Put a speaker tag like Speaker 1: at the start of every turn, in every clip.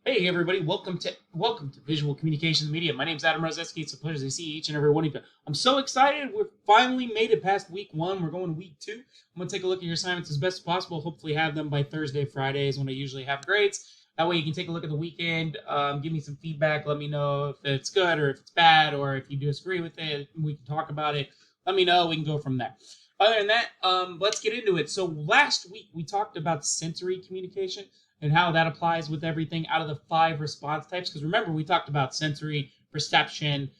Speaker 1: Hey everybody, welcome to Visual Communications Media. My name is Adam Rozeski. It's a pleasure to see each and every one of you. I'm so excited. We're finally made it past week one. We're going to week two. I'm going to take a look at your assignments as best as possible. Hopefully have them by Thursday, Fridays when I usually have grades. That way you can take a look at the weekend, give me some feedback, let me know if it's good or if it's bad, or if you disagree with it, we can talk about it. Let me know. We can go from there. Other than that, let's get into it. So last week we talked about sensory communication and how that applies with everything out of the 5 response types. Because remember, we talked about sensory, perception,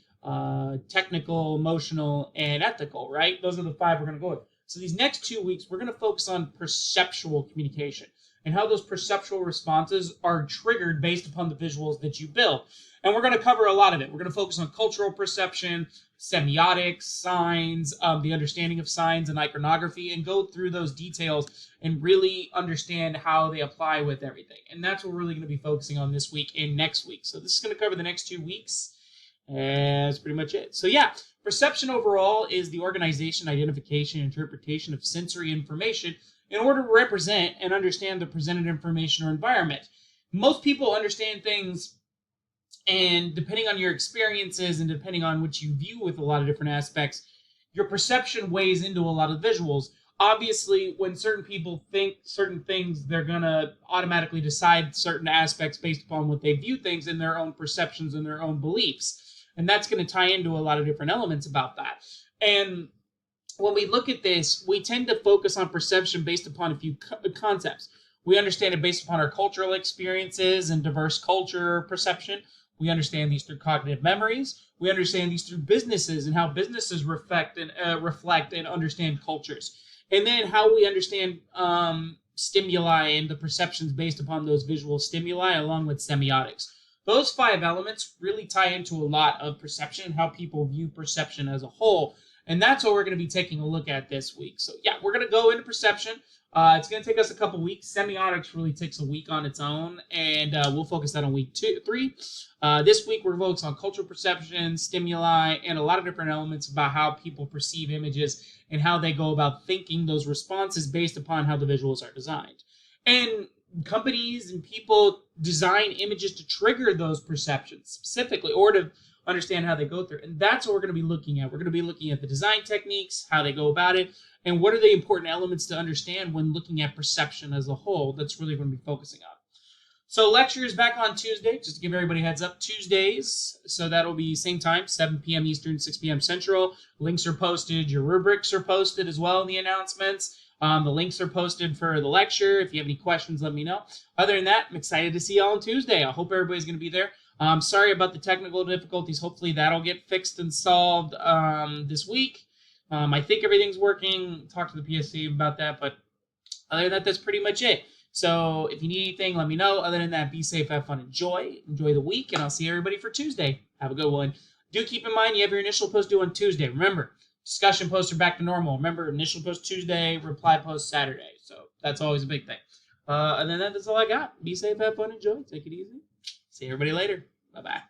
Speaker 1: technical, emotional, and ethical, right? Those are the 5 we're going to go with. So these next 2 weeks, we're going to focus on perceptual communication and how those perceptual responses are triggered based upon the visuals that you build. And we're going to cover a lot of it. We're going to focus on cultural perception, semiotics, signs, the understanding of signs and iconography, and go through those details and really understand how they apply with everything. And that's what we're really going to be focusing on this week and next week. So this is going to cover the next 2 weeks. And that's pretty much it. So yeah, perception overall is the organization, identification, interpretation of sensory information in order to represent and understand the presented information or environment. Most people understand things, and depending on your experiences and depending on what you view with a lot of different aspects, your perception weighs into a lot of visuals. Obviously, when certain people think certain things, they're going to automatically decide certain aspects based upon what they view things in their own perceptions and their own beliefs. And that's going to tie into a lot of different elements about that. And when we look at this, we tend to focus on perception based upon a few concepts. We understand it based upon our cultural experiences and diverse culture perception. We understand these through cognitive memories. We understand these through businesses and how businesses reflect and understand cultures. And then how we understand stimuli and the perceptions based upon those visual stimuli along with semiotics. Those 5 elements really tie into a lot of perception and how people view perception as a whole. And that's what we're going to be taking a look at this week. So yeah, we're going to go into perception. It's going to take us a couple weeks. Semiotics really takes a week on its own, and we'll focus that on week 3. This week, we're focused on cultural perception, stimuli, and a lot of different elements about how people perceive images and how they go about thinking those responses based upon how the visuals are designed. And companies and people design images to trigger those perceptions specifically, or to understand how they go through. And that's what we're going to be looking at. We're going to be looking at the design techniques, how they go about it, and what are the important elements to understand when looking at perception as a whole. That's really going to be focusing on. So lecture is back on Tuesday, just to give everybody a heads up, Tuesdays. So that'll be same time, 7 p.m. Eastern, 6 p.m. Central. Links are posted. Your rubrics are posted as well in the announcements. The links are posted for the lecture. If you have any questions, let me know. Other than that, I'm excited to see y'all on Tuesday. I hope everybody's going to be there. Sorry about the technical difficulties. Hopefully that'll get fixed and solved this week. I think everything's working. Talk to the PSC about that, but other than that, that's pretty much it. So if you need anything, let me know. Other than that, be safe, have fun, enjoy the week, and I'll see everybody for Tuesday. Have a good one. Do keep in mind you have your initial post due on Tuesday. Remember, discussion posts are back to normal. Remember, initial post Tuesday, reply post Saturday. So that's always a big thing. Other than that, that's all I got. Be safe, have fun, enjoy. Take it easy. See everybody later. Bye-bye.